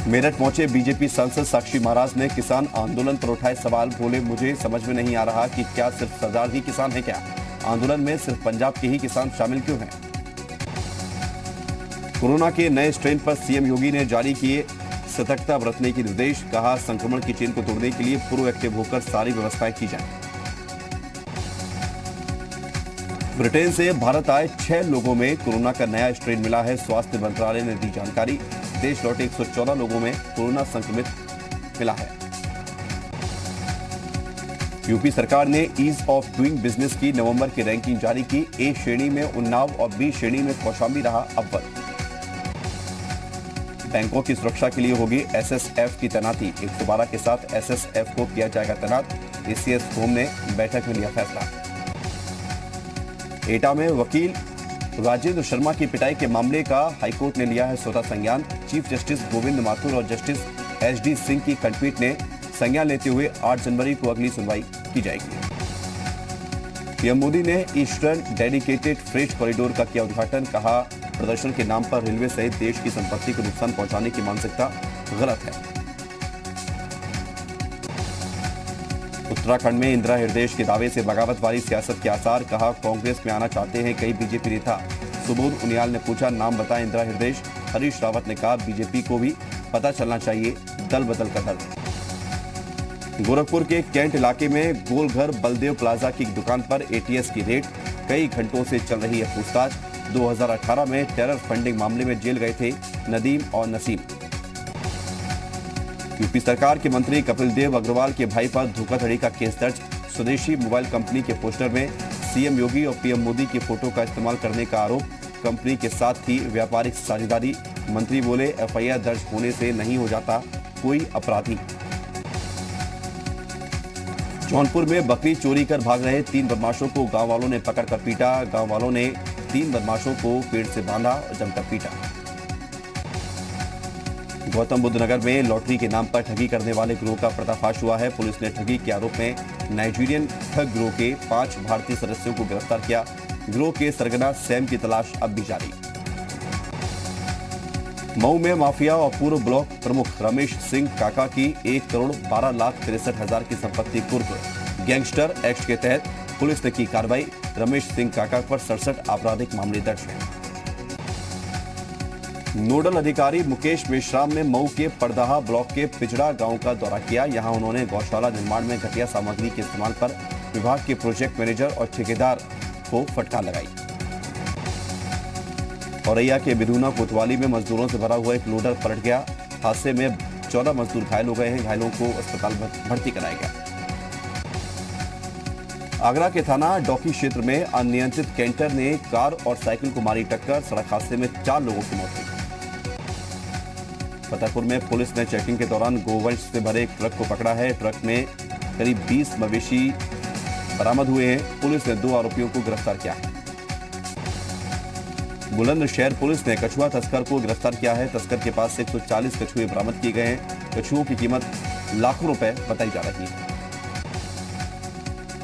मेरठ पहुंचे बीजेपी सांसद साक्षी महाराज ने किसान आंदोलन पर उठाए सवाल। बोले, मुझे समझ में नहीं आ रहा कि क्या सिर्फ सरदार ही किसान है क्या? आंदोलन में सिर्फ पंजाब के ही किसान शामिल क्यों हैं? कोरोना के नए स्ट्रेन पर सीएम योगी ने जारी किए सतर्कता बरतने के निर्देश। कहा, संक्रमण की चेन को तोड़ने के लिए प्रोएक्टिव होकर सारी व्यवस्थाएं की जाएं। ब्रिटेन से भारत आए 6 लोगों में कोरोना का नया स्ट्रेन मिला है। स्वास्थ्य मंत्रालय ने दी जानकारी। देश लौटे 114 लोगों में कोरोना संक्रमित मिला है। यूपी सरकार ने ईज ऑफ डूइंग बिजनेस की नवंबर की रैंकिंग जारी की। ए श्रेणी में उन्नाव और बी श्रेणी में कौशाम्बी रहा अव्वल। बैंकों की सुरक्षा के लिए होगी एसएसएफ की तैनाती। 112 के साथ एसएसएफ को किया जाएगा तैनात। एसीएस होम ने बैठक में लिया फैसला। एटा में वकील राजेंद्र शर्मा की पिटाई के मामले का हाईकोर्ट ने लिया है स्वतः संज्ञान। चीफ जस्टिस गोविंद माथुर और जस्टिस एचडी सिंह की खंडपीठ ने संज्ञान लेते हुए 8 जनवरी को अगली सुनवाई की जाएगी। पीएम मोदी ने ईस्टर्न डेडिकेटेड फ्रेट कॉरिडोर का किया उद्घाटन। कहा, प्रदर्शन के नाम पर रेलवे सहित देश की संपत्ति को नुकसान पहुंचाने की मानसिकता गलत है। उत्तराखंड में इंदिरा हृदय के दावे से बगावत वाली सियासत के आसार। कहा, कांग्रेस में आना चाहते हैं कई बीजेपी नेता। सुबोध उनियाल ने पूछा, नाम बताएं इंदिरा हृदय। हरीश रावत ने कहा, बीजेपी को भी पता चलना चाहिए दल बदल का दल। गोरखपुर के कैंट इलाके में गोलघर बलदेव प्लाजा की दुकान पर एटीएस की रेड। कई घंटों से चल रही है पूछताछ। 2018 में टेरर फंडिंग मामले में जेल गए थे नदीम और नसीम। यूपी सरकार के मंत्री कपिल देव अग्रवाल के भाई पर धोखाधड़ी का केस दर्ज। स्वदेशी मोबाइल कंपनी के पोस्टर में सीएम योगी और पीएम मोदी की फोटो का इस्तेमाल करने का आरोप। कंपनी के साथ थी व्यापारिक साझेदारी। मंत्री बोले, एफआईआर दर्ज होने से नहीं हो जाता कोई अपराधी। जौनपुर में बकरी चोरी कर भाग रहे 3 बदमाशों को गांव वालों ने पकड़कर पीटा। गांव वालों ने 3 बदमाशों को पेड़ से बांधा और जमकर पीटा। गौतम बुद्ध नगर में लॉटरी के नाम पर ठगी करने वाले गिरोह का पर्दाफाश हुआ है। पुलिस ने ठगी के आरोप में नाइजीरियन ठग गिरोह के 5 भारतीय सदस्यों को गिरफ्तार किया। गिरोह के सरगना सैम की तलाश अब भी जारी। मऊ में माफिया और पूर्व ब्लॉक प्रमुख रमेश सिंह काका की 1,12,63,000 की संपत्ति कुर्क। गैंगस्टर एक्ट के तहत पुलिस ने की कार्रवाई। रमेश सिंह काका पर 67 आपराधिक मामले दर्ज हैं। नोडल अधिकारी मुकेश मेश्राम ने मऊ के परदाहा ब्लॉक के पिछड़ा गांव का दौरा किया। यहां उन्होंने गौशाला निर्माण में घटिया सामग्री के इस्तेमाल पर विभाग के प्रोजेक्ट मैनेजर और ठेकेदार को फटकार लगाई। औरैया के बिधुना कोतवाली में मजदूरों से भरा हुआ एक लोडर पलट गया। हादसे में 14 मजदूर घायल हो गए हैं। घायलों को अस्पताल में भर्ती कराया गया। आगरा के थाना डॉकी क्षेत्र में अनियंत्रित कैंटर ने कार और साइकिल को मारी टक्कर। सड़क हादसे में 4 लोगों की मौत हुई। फतेहपुर में पुलिस ने चेकिंग के दौरान गोवंश से भरे एक ट्रक को पकड़ा है। ट्रक में करीब 20 मवेशी बरामद हुए हैं। पुलिस ने 2 आरोपियों को गिरफ्तार किया है। बुलंदशहर पुलिस ने कछुआ तस्कर को गिरफ्तार किया है। तस्कर के पास से 140 कछुए बरामद किए गए हैं। कछुओं की कीमत लाखों रुपए बताई जा रही है।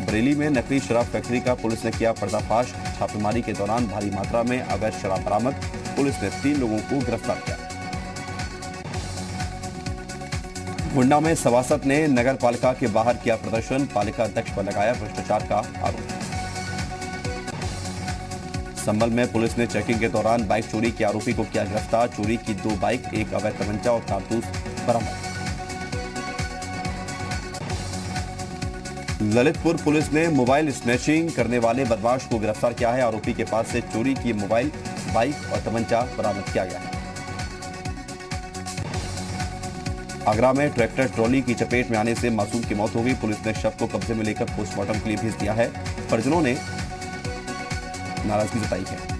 बरेली में नकली शराब फैक्ट्री का पुलिस ने किया पर्दाफाश। छापेमारी के दौरान भारी मात्रा में अवैध शराब बरामद। पुलिस ने 3 लोगों को गिरफ्तार किया। गोंडा में सभासद ने नगर पालिका के बाहर किया प्रदर्शन। पालिका अध्यक्ष पर लगाया भ्रष्टाचार का आरोप। संभल में पुलिस ने चेकिंग के दौरान बाइक चोरी के आरोपी को किया गिरफ्तार। चोरी की 2 बाइक, 1 अवैध तमंचा और कारतूस बरामद। ललितपुर पुलिस ने मोबाइल स्नैचिंग करने वाले बदमाश को गिरफ्तार किया है। आरोपी के पास से चोरी की मोबाइल, बाइक और तमंचा बरामद किया गया है। आगरा में ट्रैक्टर ट्रॉली की चपेट में आने से मासूम की मौत हो गई। पुलिस ने शव को कब्जे में लेकर पोस्टमार्टम के लिए भेज दिया है। परिजनों ने नाराजगी जताई है।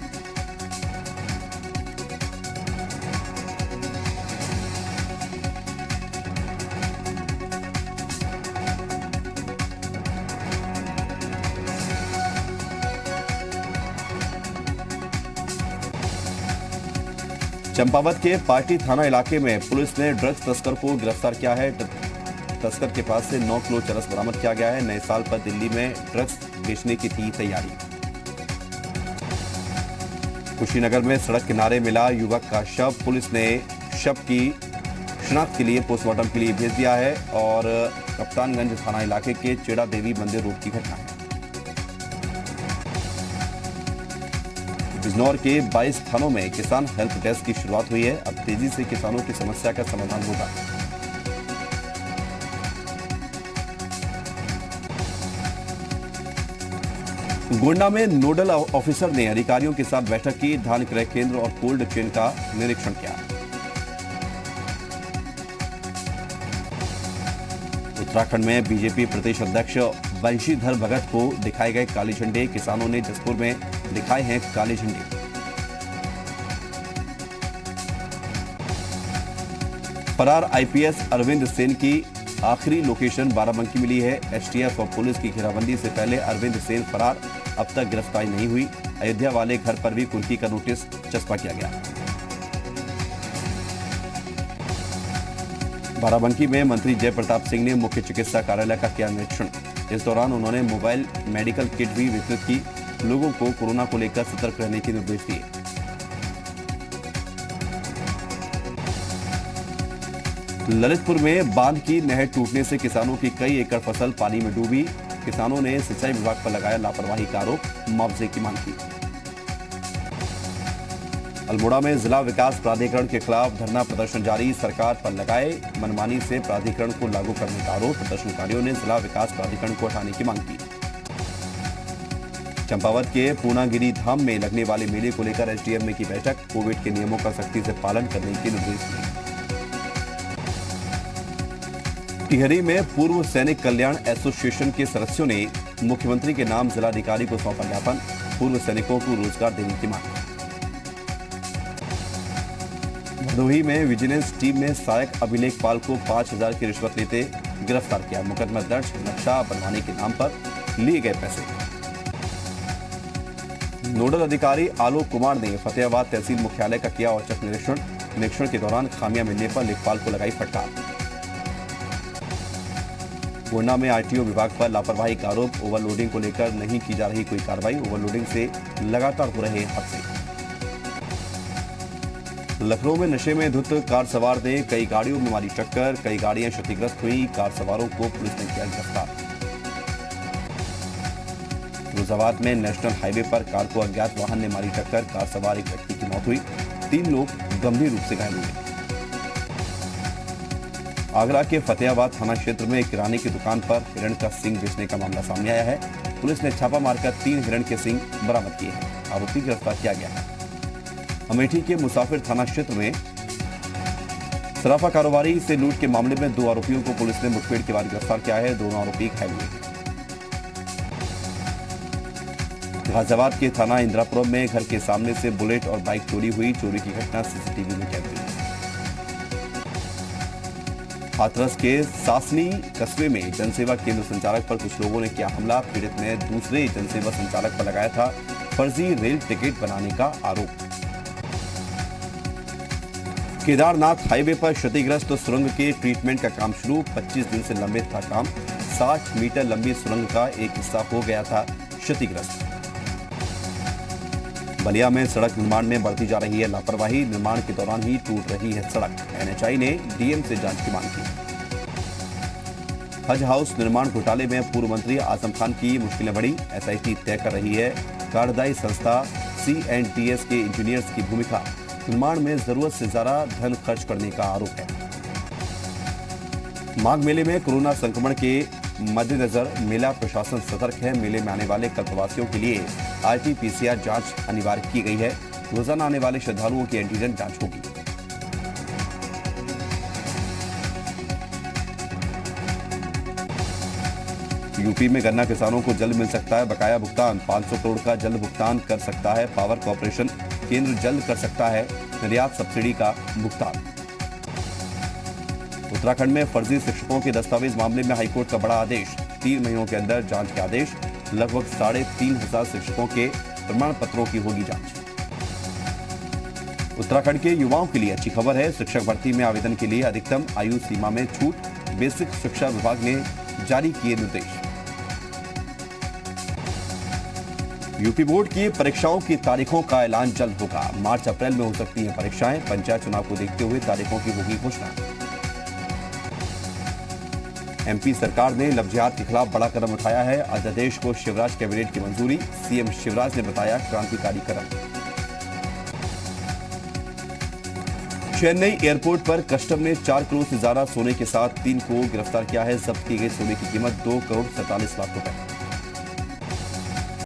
चंपावत के पार्टी थाना इलाके में पुलिस ने ड्रग्स तस्कर को गिरफ्तार किया है। तस्कर के पास से 9 किलो चरस बरामद किया गया है। नए साल पर दिल्ली में ड्रग्स बेचने की थी तैयारी। कुशीनगर में सड़क किनारे मिला युवक का शव। पुलिस ने शव की शिनाख्त के लिए पोस्टमार्टम के लिए भेज दिया है। और कप्तानगंज थाना इलाके के चेड़ा देवी मंदिर रोड की घटना है। बिजनौर के 22 थानों में किसान हेल्प डेस्क की शुरुआत हुई है। अब तेजी से किसानों की समस्या का समाधान होगा। गोंडा में नोडल ऑफिसर ने अधिकारियों के साथ बैठक की। धान क्रय केंद्र और कोल्ड चेन का निरीक्षण किया। उत्तराखंड में बीजेपी प्रदेश अध्यक्ष बंशीधर भगत को दिखाए गए काले झंडे। किसानों ने जसपुर में दिखाए हैं काले झंडे। फरार आईपीएस अरविंद सेन की आखिरी लोकेशन बाराबंकी मिली है। एसटीएफ और पुलिस की घेराबंदी से पहले अरविंद सेन फरार, अब तक गिरफ्तारी नहीं हुई। अयोध्या वाले घर पर भी कुर्की का नोटिस चस्पा किया गया। बाराबंकी में मंत्री जय प्रताप सिंह ने मुख्य चिकित्सा कार्यालय का किया निरीक्षण। इस दौरान उन्होंने मोबाइल मेडिकल किट भी वितरित की। लोगों को कोरोना को लेकर सतर्क रहने के निर्देश दिए। ललितपुर में बांध की नहर टूटने से किसानों की कई एकड़ फसल पानी में डूबी। किसानों ने सिंचाई विभाग पर लगाया लापरवाही का आरोप, मुआवजे की मांग की। अल्मोड़ा में जिला विकास प्राधिकरण के खिलाफ धरना प्रदर्शन जारी। सरकार पर लगाए मनमानी से प्राधिकरण को लागू करने का आरोप। प्रदर्शनकारियों ने जिला विकास प्राधिकरण को हटाने की मांग की। चंपावत के पूर्णागिरी धाम में लगने वाले मेले को लेकर एसडीएम की बैठक। कोविड के नियमों का सख्ती से पालन करने के निर्देश दिए। टिहरी में पूर्व सैनिक कल्याण एसोसिएशन के सदस्यों ने मुख्यमंत्री के नाम जिलाधिकारी को सौंपा ज्ञापन। पूर्व सैनिकों को रोजगार देने की मांग। भदोही में विजिलेंस टीम ने सहायक अभिलेखपाल को 5,000 की रिश्वत लेते गिरफ्तार किया। मुकदमा दर्ज, नक्शा बनवाने के नाम पर लिए गए पैसे। नोडल अधिकारी आलोक कुमार ने फतेहाबाद तहसील मुख्यालय का किया औचक निरीक्षण। निरीक्षण के दौरान खामियां मिलने पर लेखपाल को लगाई फटकार। गोंडा में आरटीओ विभाग पर लापरवाही का आरोप। ओवरलोडिंग को लेकर नहीं की जा रही कोई कार्रवाई। ओवरलोडिंग से लगातार हो रहे हादसे। लखनऊ में नशे में धुत कार सवार ने कई गाड़ियों में मारी टक्कर। कई गाड़ियां क्षतिग्रस्त हुई। कार सवारों को पुलिस ने किया गिरफ्तार। फिरोजाबाद में नेशनल हाईवे पर कार को अज्ञात वाहन ने मारी टक्कर। कार सवार एक व्यक्ति की मौत हुई। 3 लोग गंभीर रूप से घायल हुए। आगरा के फतेहाबाद थाना क्षेत्र में एक किराने की दुकान पर हिरण का सींग बेचने का मामला सामने आया है। पुलिस ने छापा मारकर 3 हिरण के सींग बरामद किए हैं। आरोपी गिरफ्तार किया गया है। अमेठी के मुसाफिर थाना क्षेत्र में सराफा कारोबारी से लूट के मामले में 2 आरोपियों को पुलिस ने मुठभेड़ के बाद गिरफ्तार किया है। दोनों आरोपी घायल हुए हैं। गाजियाबाद के थाना इंदिरापुरम में घर के सामने से बुलेट और बाइक चोरी हुई। चोरी की घटना सीसीटीवी में कैद हुई। हाथरस के सासनी कस्बे में जनसेवा केंद्र संचालक पर कुछ लोगों ने किया हमला। पीड़ित ने दूसरे जनसेवा संचालक पर लगाया था फर्जी रेल टिकट बनाने का आरोप। केदारनाथ हाईवे पर क्षतिग्रस्त सुरंग के ट्रीटमेंट का काम शुरू। 25 दिन से लंबित था काम। 60 मीटर लंबी सुरंग का एक हिस्सा हो गया था क्षतिग्रस्त। बलिया में सड़क निर्माण में बढ़ती जा रही है लापरवाही। निर्माण के दौरान ही टूट रही है सड़क। एनएचआई ने डीएम से जांच की मांग की। हज हाउस निर्माण घोटाले में पूर्व मंत्री आजम खान की मुश्किलें बढ़ी। एसआईटी तय कर रही है कार्यदायी संस्था सीएनटीएस के इंजीनियर्स की भूमिका। निर्माण में जरूरत से ज्यादा धन खर्च करने का आरोप है। माघ मेले में कोरोना संक्रमण के मद्देनजर मेला प्रशासन सतर्क है। मेले में आने वाले कल्पवासियों के लिए आरटी-पीसीआर जांच अनिवार्य की गई है। रोजाना आने वाले श्रद्धालुओं की एंटीजन जांच होगी। यूपी में गन्ना किसानों को जल्द मिल सकता है बकाया भुगतान। 500 करोड़ का जल्द भुगतान कर सकता है पावर कॉर्पोरेशन। केंद्र जल्द कर सकता है निर्यात सब्सिडी का भुगतान। उत्तराखंड में फर्जी शिक्षकों के दस्तावेज मामले में हाईकोर्ट का बड़ा आदेश। 3 महीनों के अंदर जांच के आदेश। लगभग 3,500 शिक्षकों के प्रमाण पत्रों की होगी जांच। उत्तराखंड के युवाओं के लिए अच्छी खबर है। शिक्षक भर्ती में आवेदन के लिए अधिकतम आयु सीमा में छूट। बेसिक शिक्षा विभाग ने जारी किए निर्देश। यूपी बोर्ड की परीक्षाओं की तारीखों का ऐलान जल्द होगा। मार्च अप्रैल में हो सकती हैं परीक्षाएं। पंचायत चुनाव को देखते हुए तारीखों की होगी घोषणा। एमपी सरकार ने लव जिहाद के खिलाफ बड़ा कदम उठाया है। अध्यादेश को शिवराज कैबिनेट की मंजूरी, सीएम शिवराज ने बताया क्रांतिकारी कदम। चेन्नई एयरपोर्ट पर कस्टम ने 4 करोड़ से ज्यादा सोने के साथ 3 को गिरफ्तार किया है। जब्त की गई सोने की कीमत 2 करोड़ 47 लाख रुपए।